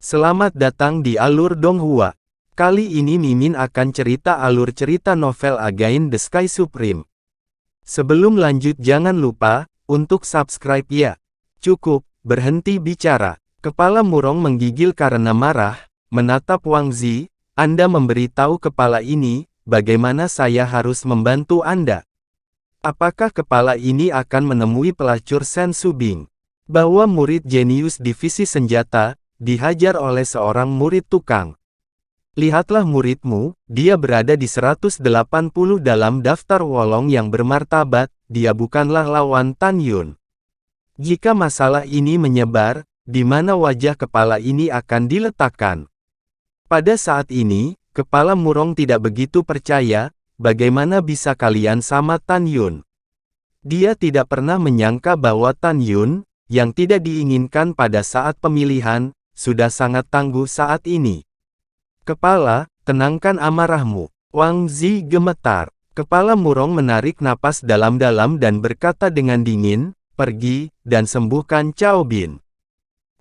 Selamat datang di Alur Donghua. Kali ini Mimin akan cerita alur cerita novel Again the Sky Supreme. Sebelum lanjut jangan lupa, untuk subscribe ya. Cukup, berhenti bicara. Kepala Murong menggigil karena marah, menatap Wang Zi. Anda memberitahu kepala ini, bagaimana saya harus membantu Anda? Apakah kepala ini akan menemui pelacur Sen Subing? Bahwa murid jenius divisi senjata, dihajar oleh seorang murid tukang. Lihatlah muridmu, dia berada di 180 dalam daftar wolong yang bermartabat, dia bukanlah lawan Tan Yun. Jika masalah ini menyebar, di mana wajah kepala ini akan diletakkan? Pada saat ini, kepala Murong tidak begitu percaya, bagaimana bisa kalian sama Tan Yun. Dia tidak pernah menyangka bahwa Tan Yun, yang tidak diinginkan pada saat pemilihan, sudah sangat tangguh saat ini. Kepala, tenangkan amarahmu. Wang Zi gemetar. Kepala Murong menarik napas dalam-dalam dan berkata dengan dingin, pergi, dan sembuhkan Cao Bin.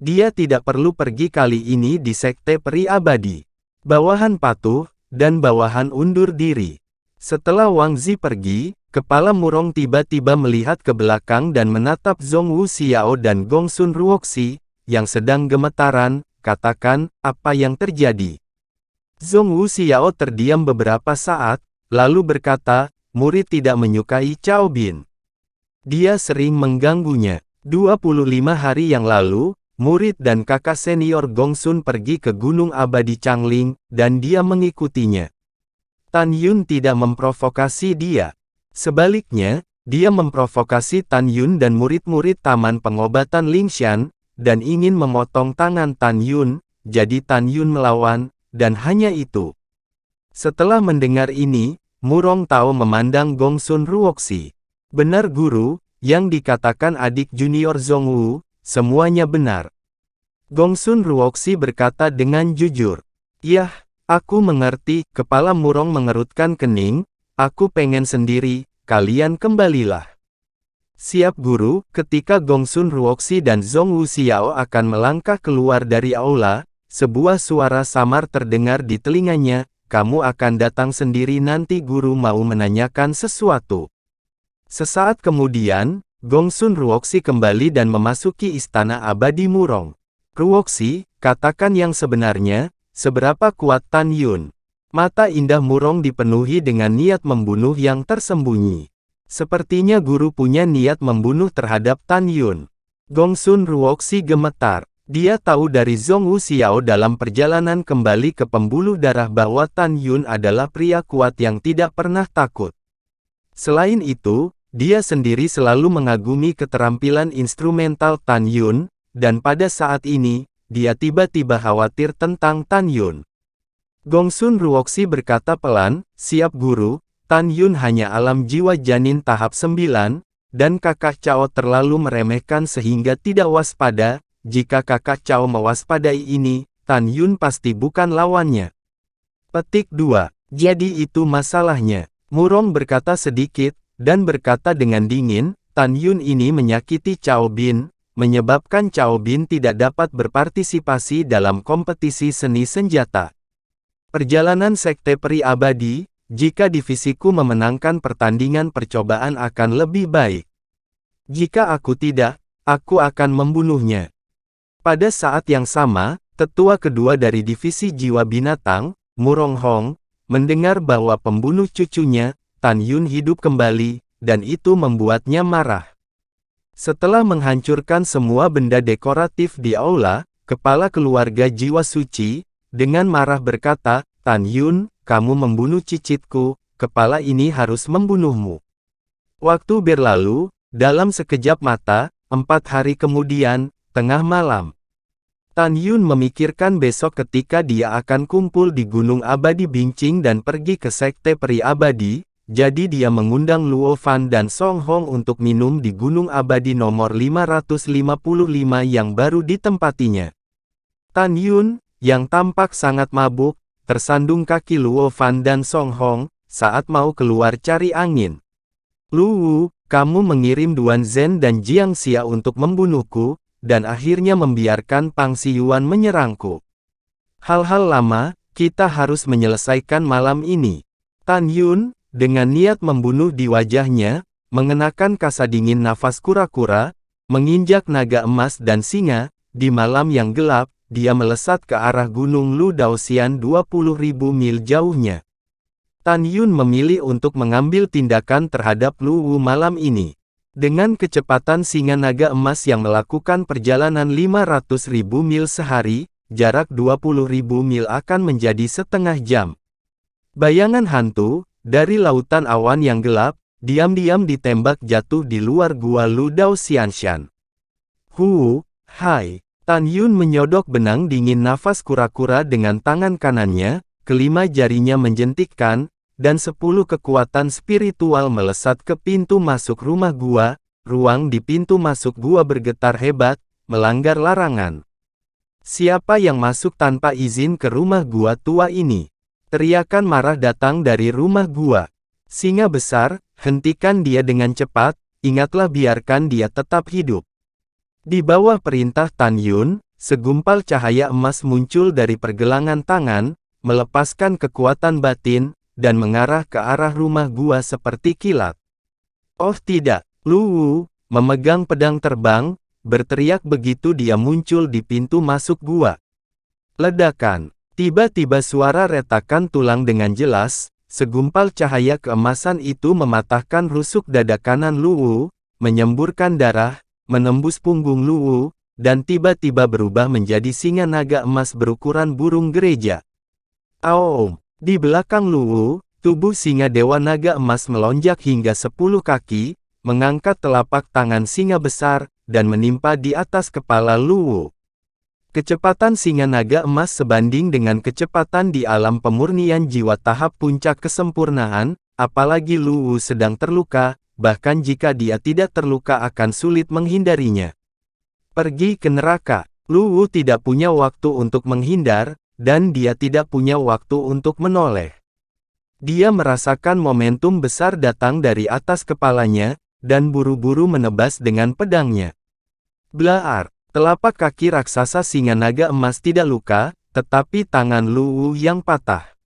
Dia tidak perlu pergi kali ini di Sekte Peri Abadi. Bawahan patuh, dan bawahan undur diri. Setelah Wang Zi pergi, Kepala Murong tiba-tiba melihat ke belakang dan menatap Zhong Wu Xiao dan Gong Sun Ruoxi, yang sedang gemetaran, katakan, apa yang terjadi? Zhong Wu Xiao terdiam beberapa saat, lalu berkata, murid tidak menyukai Cao Bin. Dia sering mengganggunya. 25 hari yang lalu, murid dan kakak senior Gong Sun pergi ke Gunung Abadi Changling, dan dia mengikutinya. Tan Yun tidak memprovokasi dia. Sebaliknya, dia memprovokasi Tan Yun dan murid-murid Taman Pengobatan Lingshan, dan ingin memotong tangan Tan Yun, jadi Tan Yun melawan, dan hanya itu. Setelah mendengar ini, Murong Tao memandang Gong Sun Ruoxi. Benar guru, yang dikatakan adik junior Zhong Wu, semuanya benar. Gong Sun Ruoxi berkata dengan jujur. Yah, aku mengerti, kepala Murong mengerutkan kening, aku pengen sendiri, kalian kembalilah. Siap guru, ketika Gong Sun Ruoxi dan Zhong Wu Xiao akan melangkah keluar dari aula, sebuah suara samar terdengar di telinganya, kamu akan datang sendiri nanti guru mau menanyakan sesuatu. Sesaat kemudian, Gong Sun Ruoxi kembali dan memasuki istana abadi Murong. Ruoxi, katakan yang sebenarnya, seberapa kuat Tan Yun? Mata indah Murong dipenuhi dengan niat membunuh yang tersembunyi. Sepertinya guru punya niat membunuh terhadap Tan Yun. Gong Sun Ruoxi gemetar. Dia tahu dari Zhong Wu Xiao dalam perjalanan kembali ke pembuluh darah bahwa Tan Yun adalah pria kuat yang tidak pernah takut. Selain itu, dia sendiri selalu mengagumi keterampilan instrumental Tan Yun, dan pada saat ini, dia tiba-tiba khawatir tentang Tan Yun. Gong Sun Ruoxi berkata pelan, siap guru. Tan Yun hanya alam jiwa janin tahap 9, dan kakak Cao terlalu meremehkan sehingga tidak waspada, jika kakak Cao mewaspadai ini, Tan Yun pasti bukan lawannya. Petik 2. Jadi itu masalahnya. Murong berkata sedikit, dan berkata dengan dingin, Tan Yun ini menyakiti Cao Bin, menyebabkan Cao Bin tidak dapat berpartisipasi dalam kompetisi seni senjata. Perjalanan Sekte Peri Abadi, jika divisiku memenangkan pertandingan percobaan akan lebih baik. Jika aku tidak, aku akan membunuhnya. Pada saat yang sama, tetua kedua dari divisi jiwa binatang, Murong Hong, mendengar bahwa pembunuh cucunya, Tan Yun hidup kembali, dan itu membuatnya marah. Setelah menghancurkan semua benda dekoratif di aula, kepala keluarga jiwa suci, dengan marah berkata, Tan Yun, kamu membunuh cicitku, kepala ini harus membunuhmu. Waktu berlalu, dalam sekejap mata, 4 hari kemudian, tengah malam. Tan Yun memikirkan besok ketika dia akan kumpul di Gunung Abadi Bincing dan pergi ke Sekte Peri Abadi, jadi dia mengundang Luo Fan dan Song Hong untuk minum di Gunung Abadi nomor 555 yang baru ditempatinya. Tan Yun, yang tampak sangat mabuk, tersandung kaki Luo Fan dan Song Hong, saat mau keluar cari angin. Luwu, kamu mengirim Duan Zhen dan Jiang Xia untuk membunuhku, dan akhirnya membiarkan Pang Xiyuan menyerangku. Hal-hal lama, kita harus menyelesaikan malam ini. Tan Yun, dengan niat membunuh di wajahnya, mengenakan kasa dingin nafas kura-kura, menginjak naga emas dan singa, di malam yang gelap, dia melesat ke arah gunung Lu Daoxian 20.000 mil jauhnya. Tan Yun memilih untuk mengambil tindakan terhadap Lu Wu malam ini. Dengan kecepatan singa naga emas yang melakukan perjalanan 500.000 mil sehari, jarak 20.000 mil akan menjadi setengah jam. Bayangan hantu, dari lautan awan yang gelap, diam-diam ditembak jatuh di luar gua Lu Daoxianshan. Hai. Tan Yun menyodok benang dingin nafas kura-kura dengan tangan kanannya, kelima jarinya menjentikkan, dan 10 kekuatan spiritual melesat ke pintu masuk rumah gua. Ruang di pintu masuk gua bergetar hebat, melanggar larangan. Siapa yang masuk tanpa izin ke rumah gua tua ini? Teriakan marah datang dari rumah gua. Singa besar, hentikan dia dengan cepat, ingatlah biarkan dia tetap hidup. Di bawah perintah Tan Yun, segumpal cahaya emas muncul dari pergelangan tangan, melepaskan kekuatan batin, dan mengarah ke arah rumah gua seperti kilat. Oh tidak, Lu Wu, memegang pedang terbang, berteriak begitu dia muncul di pintu masuk gua. Ledakan. Tiba-tiba suara retakan tulang dengan jelas, segumpal cahaya keemasan itu mematahkan rusuk dada kanan Lu Wu, menyemburkan darah, menembus punggung Lu Wu, dan tiba-tiba berubah menjadi singa naga emas berukuran burung gereja. Aum! Di belakang Lu Wu, tubuh singa dewa naga emas melonjak hingga 10 kaki, mengangkat telapak tangan singa besar, dan menimpa di atas kepala Lu Wu. Kecepatan singa naga emas sebanding dengan kecepatan di alam pemurnian jiwa tahap puncak kesempurnaan, apalagi Lu Wu sedang terluka, bahkan jika dia tidak terluka akan sulit menghindarinya. Pergi ke neraka. Lu Wu tidak punya waktu untuk menghindar, dan dia tidak punya waktu untuk menoleh. Dia merasakan momentum besar datang dari atas kepalanya, dan buru-buru menebas dengan pedangnya. Blaar, telapak kaki raksasa singa naga emas tidak luka, tetapi tangan Lu Wu yang patah.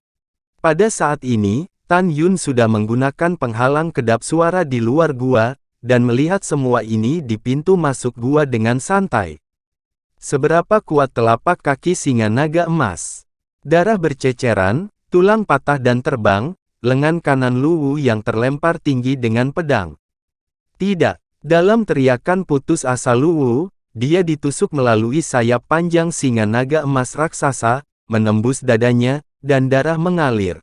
Pada saat ini, Tan Yun sudah menggunakan penghalang kedap suara di luar gua, dan melihat semua ini di pintu masuk gua dengan santai. Seberapa kuat telapak kaki singa naga emas? Darah berceceran, tulang patah dan terbang, lengan kanan Lu Wu yang terlempar tinggi dengan pedang. Tidak, dalam teriakan putus asa Lu Wu, dia ditusuk melalui sayap panjang singa naga emas raksasa, menembus dadanya, dan darah mengalir.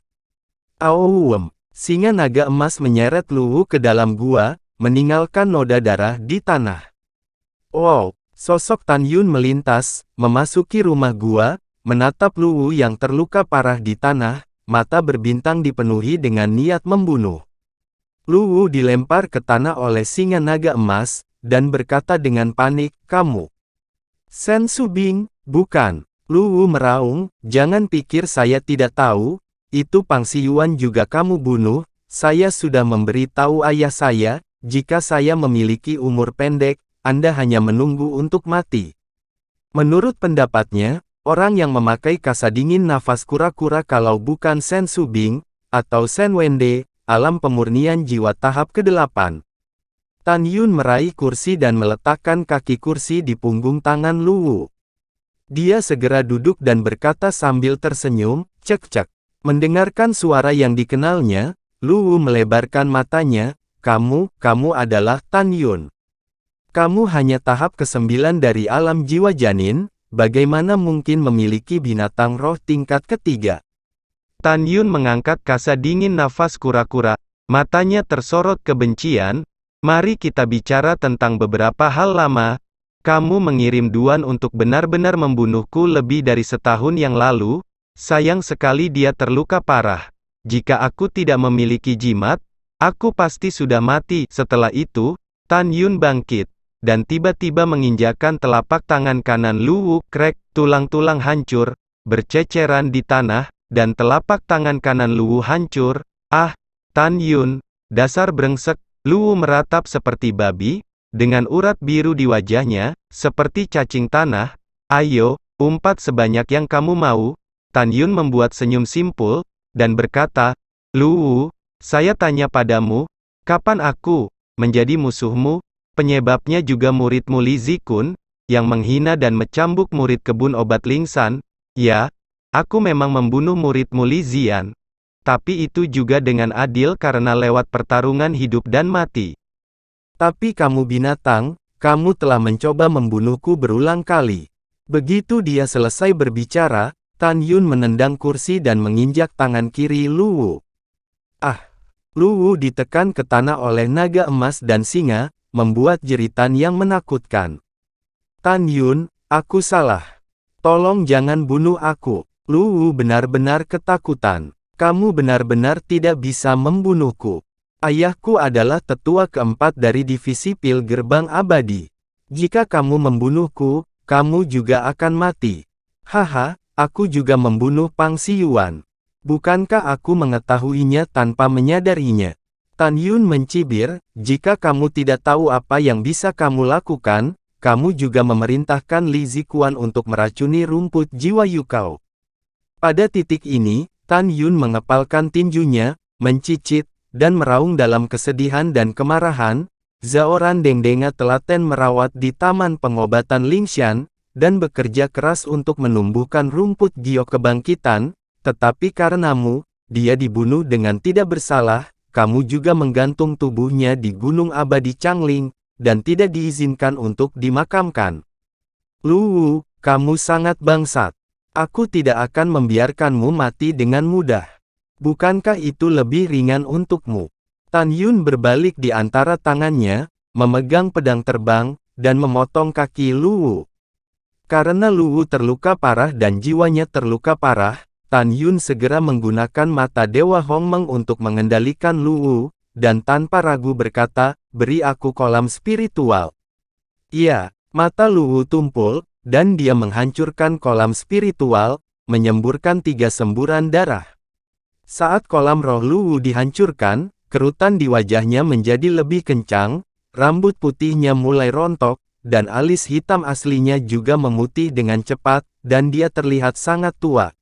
Auwem! Singa naga emas menyeret Lu Wu ke dalam gua, meninggalkan noda darah di tanah. Wow! Sosok Tan Yun melintas, memasuki rumah gua, menatap Lu Wu yang terluka parah di tanah, mata berbintang dipenuhi dengan niat membunuh. Lu Wu dilempar ke tanah oleh singa naga emas, dan berkata dengan panik, "Kamu Sen Subing, bukan?" Lu Wu meraung, "Jangan pikir saya tidak tahu, itu Pang Siyuan juga kamu bunuh. Saya sudah memberi tahu ayah saya, jika saya memiliki umur pendek, Anda hanya menunggu untuk mati." Menurut pendapatnya, orang yang memakai kasa dingin nafas kura-kura kalau bukan Sen Subing, atau Sen Wende, alam pemurnian jiwa tahap ke-8. Tan Yun meraih kursi dan meletakkan kaki kursi di punggung tangan Lu Wu. Dia segera duduk dan berkata sambil tersenyum, "Cek-cek." Mendengarkan suara yang dikenalnya, Lu Wu melebarkan matanya, kamu adalah Tan Yun. Kamu hanya tahap ke-9 dari alam jiwa janin, bagaimana mungkin memiliki binatang roh tingkat ketiga?" Tan Yun mengangkat kasa dingin nafas kura-kura, matanya tersorot kebencian. "Mari kita bicara tentang beberapa hal lama. Kamu mengirim Duan untuk benar-benar membunuhku lebih dari setahun yang lalu. Sayang sekali dia terluka parah. Jika aku tidak memiliki jimat, aku pasti sudah mati." Setelah itu, Tan Yun bangkit, dan tiba-tiba menginjakkan telapak tangan kanan Lu Wu, krek, tulang-tulang hancur, berceceran di tanah, dan telapak tangan kanan Lu Wu hancur. "Ah, Tan Yun, dasar brengsek." Lu Wu meratap seperti babi, dengan urat biru di wajahnya, seperti cacing tanah. "Ayo, umpat sebanyak yang kamu mau, Tan Yun membuat senyum simpul, dan berkata, Luwu, saya tanya padamu, kapan aku menjadi musuhmu? Penyebabnya juga muridmu Li Zikun, yang menghina dan mencambuk murid kebun obat Lingsan. Ya, aku memang membunuh muridmu Li Zian. Tapi itu juga dengan adil karena lewat pertarungan hidup dan mati. Tapi kamu binatang, kamu telah mencoba membunuhku berulang kali. Begitu dia selesai berbicara, Tan Yun menendang kursi dan menginjak tangan kiri Luwu. Ah! Luwu ditekan ke tanah oleh naga emas dan singa, membuat jeritan yang menakutkan. Tan Yun, aku salah. Tolong jangan bunuh aku. Luwu benar-benar ketakutan. Kamu benar-benar tidak bisa membunuhku. Ayahku adalah tetua keempat dari divisi pil gerbang abadi. Jika kamu membunuhku, kamu juga akan mati. Haha, aku juga membunuh Pang Siyuan. Bukankah aku mengetahuinya tanpa menyadarinya? Tan Yun mencibir, jika kamu tidak tahu apa yang bisa kamu lakukan, kamu juga memerintahkan Li Zikuan untuk meracuni rumput jiwa Yukao. Pada titik ini, Tan Yun mengepalkan tinjunya, mencicit, dan meraung dalam kesedihan dan kemarahan. Zaoran Dengdenga telaten merawat di Taman Pengobatan Lingshan, dan bekerja keras untuk menumbuhkan rumput giok kebangkitan, tetapi karenamu, dia dibunuh dengan tidak bersalah, kamu juga menggantung tubuhnya di Gunung Abadi Changling, dan tidak diizinkan untuk dimakamkan. Luwu, kamu sangat bangsat. Aku tidak akan membiarkanmu mati dengan mudah. Bukankah itu lebih ringan untukmu? Tan Yun berbalik di antara tangannya, memegang pedang terbang, dan memotong kaki Luwu. Karena Luwu terluka parah dan jiwanya terluka parah, Tan Yun segera menggunakan mata Dewa Hongmeng untuk mengendalikan Luwu, dan tanpa ragu berkata, beri aku kolam spiritual. Iya, mata Luwu tumpul, dan dia menghancurkan kolam spiritual, menyemburkan 3 semburan darah. Saat kolam roh Luwu dihancurkan, kerutan di wajahnya menjadi lebih kencang, rambut putihnya mulai rontok, dan alis hitam aslinya juga memutih dengan cepat, dan dia terlihat sangat tua.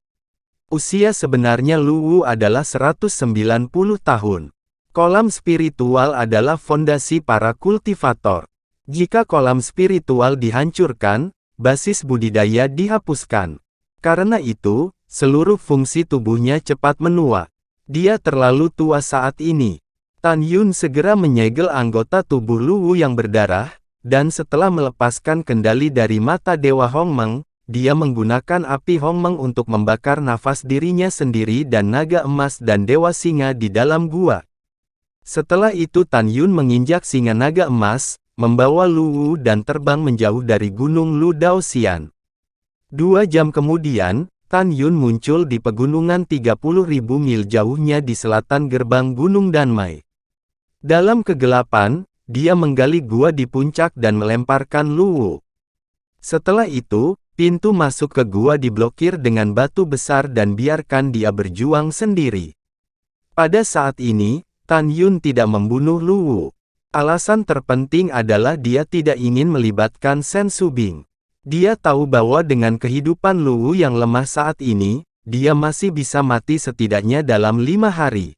Usia sebenarnya Luwu adalah 190 tahun. Kolam spiritual adalah fondasi para kultivator. Jika kolam spiritual dihancurkan, basis budidaya dihapuskan. Karena itu, seluruh fungsi tubuhnya cepat menua. Dia terlalu tua saat ini. Tan Yun segera menyegel anggota tubuh Luwu yang berdarah, dan setelah melepaskan kendali dari mata Dewa Hongmeng, dia menggunakan api Hongmeng untuk membakar nafas dirinya sendiri dan naga emas dan Dewa Singa di dalam gua. Setelah itu Tan Yun menginjak singa naga emas, membawa Luwu dan terbang menjauh dari gunung Lu Daoxian. 2 jam kemudian, Tan Yun muncul di pegunungan 30.000 mil jauhnya di selatan gerbang Gunung Danmai. Dalam kegelapan, dia menggali gua di puncak dan melemparkan Luwu. Setelah itu, pintu masuk ke gua diblokir dengan batu besar dan biarkan dia berjuang sendiri. Pada saat ini, Tan Yun tidak membunuh Luwu. Alasan terpenting adalah dia tidak ingin melibatkan Sen Subing. Dia tahu bahwa dengan kehidupan Luwu yang lemah saat ini, dia masih bisa mati setidaknya dalam 5 hari.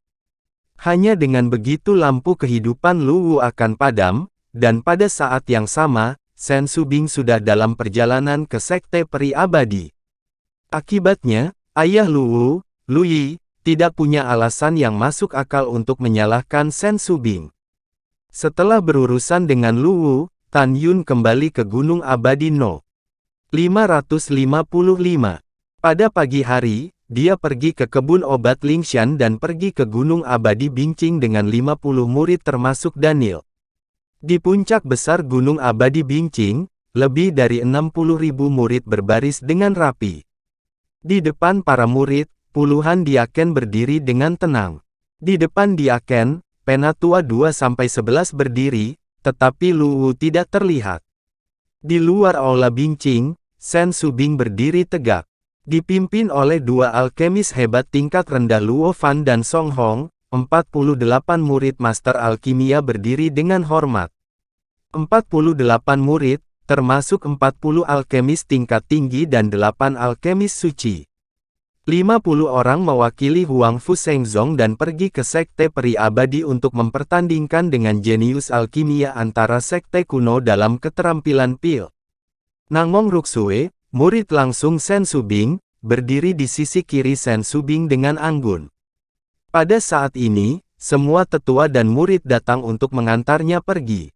Hanya dengan begitu lampu kehidupan Luwu akan padam, dan pada saat yang sama, Sen Subing sudah dalam perjalanan ke Sekte Peri Abadi. Akibatnya, ayah Luwu, Lu Yi, tidak punya alasan yang masuk akal untuk menyalahkan Sen Subing. Setelah berurusan dengan Luwu, Tan Yun kembali ke Gunung Abadi No. 555. Pada pagi hari, dia pergi ke kebun obat Lingshan dan pergi ke Gunung Abadi Bingqing dengan 50 murid termasuk Daniel. Di puncak besar Gunung Abadi Bingqing, lebih dari 60.000 murid berbaris dengan rapi. Di depan para murid, puluhan diaken berdiri dengan tenang. Di depan diaken, penatua 2-11 berdiri, tetapi Luwu tidak terlihat. Di luar aula Bingqing, Sen Subing berdiri tegak. Dipimpin oleh 2 alkemis hebat tingkat rendah Luo Fan dan Song Hong, 48 murid master alkimia berdiri dengan hormat. 48 murid, termasuk 40 alkemis tingkat tinggi dan 8 alkemis suci. 50 orang mewakili Huang Fusengzong dan pergi ke Sekte Peri Abadi untuk mempertandingkan dengan jenius alkimia antara sekte kuno dalam keterampilan pil. Nangong Ruksue, murid langsung Sen Subing, berdiri di sisi kiri Sen Subing dengan anggun. Pada saat ini, semua tetua dan murid datang untuk mengantarnya pergi.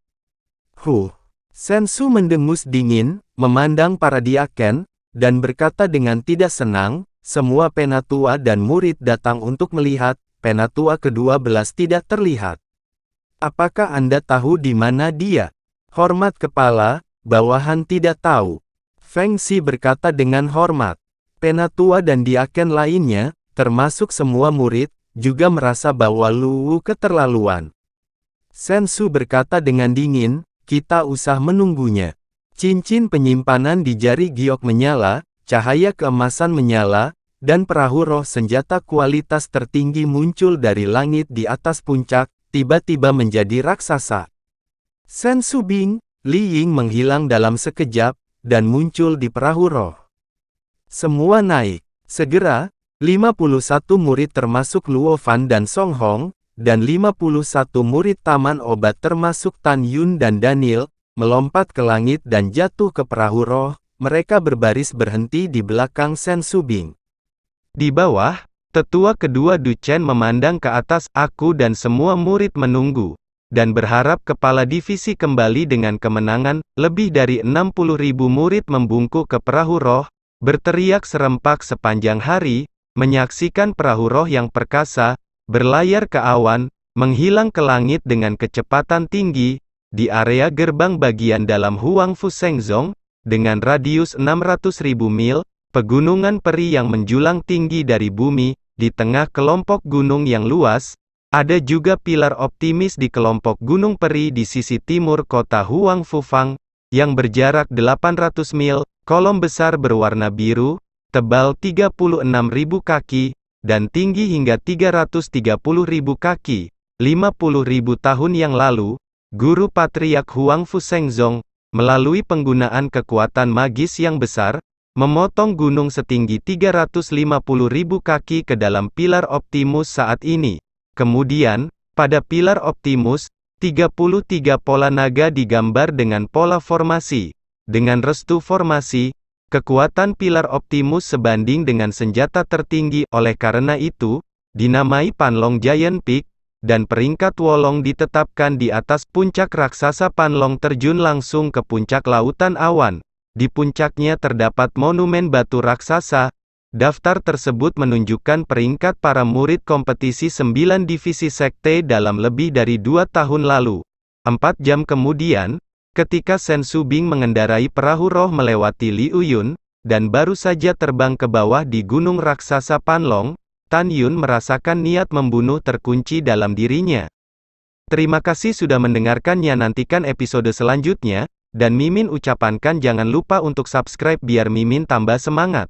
Sen Su mendengus dingin, memandang para diaken, dan berkata dengan tidak senang, semua penatua dan murid datang untuk melihat, penatua ke-12 tidak terlihat. Apakah Anda tahu di mana dia? Hormat kepala, bawahan tidak tahu. Feng Xi berkata dengan hormat. Penatua dan diaken lainnya, termasuk semua murid, juga merasa bahwa Lu Wu keterlaluan. Sen Su berkata dengan dingin, kita usah menunggunya. Cincin penyimpanan di jari giok menyala, cahaya keemasan menyala, dan perahu roh senjata kualitas tertinggi muncul dari langit di atas puncak, tiba-tiba menjadi raksasa. Sen Subing, Li Ying menghilang dalam sekejap, dan muncul di perahu roh. Semua naik. Segera, 51 murid termasuk Luo Fan dan Song Hong, dan 51 murid taman obat termasuk Tan Yun dan Daniel, melompat ke langit dan jatuh ke perahu roh. Mereka berbaris berhenti di belakang Sen Subing. Di bawah, tetua kedua Du Chen memandang ke atas. Aku dan semua murid menunggu, dan berharap kepala divisi kembali dengan kemenangan. Lebih dari 60.000 murid membungkuk ke perahu roh, berteriak serempak sepanjang hari, menyaksikan perahu roh yang perkasa, berlayar ke awan, menghilang ke langit dengan kecepatan tinggi, di area gerbang bagian dalam Huang Fusengzong, dengan radius 600.000 mil, pegunungan peri yang menjulang tinggi dari bumi, di tengah kelompok gunung yang luas, ada juga pilar optimis di kelompok gunung peri di sisi timur kota Huang Fufang, yang berjarak 800 mil, kolom besar berwarna biru, tebal 36.000 kaki, dan tinggi hingga 330.000 kaki. 50.000 tahun yang lalu, Guru Patriark Huang Fusengzong, melalui penggunaan kekuatan magis yang besar, memotong gunung setinggi 350.000 kaki ke dalam pilar Optimus saat ini. Kemudian, pada pilar Optimus, 33 pola naga digambar dengan pola formasi. Dengan restu formasi, kekuatan pilar Optimus sebanding dengan senjata tertinggi. Oleh karena itu, dinamai Panlong Giant Peak, dan peringkat Wolong ditetapkan di atas puncak raksasa. Panlong terjun langsung ke puncak lautan awan. Di puncaknya terdapat monumen batu raksasa. Daftar tersebut menunjukkan peringkat para murid kompetisi 9 divisi sekte dalam lebih dari 2 tahun lalu. 4 jam kemudian, ketika Sen Subing mengendarai perahu roh melewati Liu Yun, dan baru saja terbang ke bawah di gunung raksasa Panlong, Tan Yun merasakan niat membunuh terkunci dalam dirinya. Terima kasih sudah mendengarkannya. Nantikan episode selanjutnya, dan Mimin ucapkan jangan lupa untuk subscribe biar Mimin tambah semangat.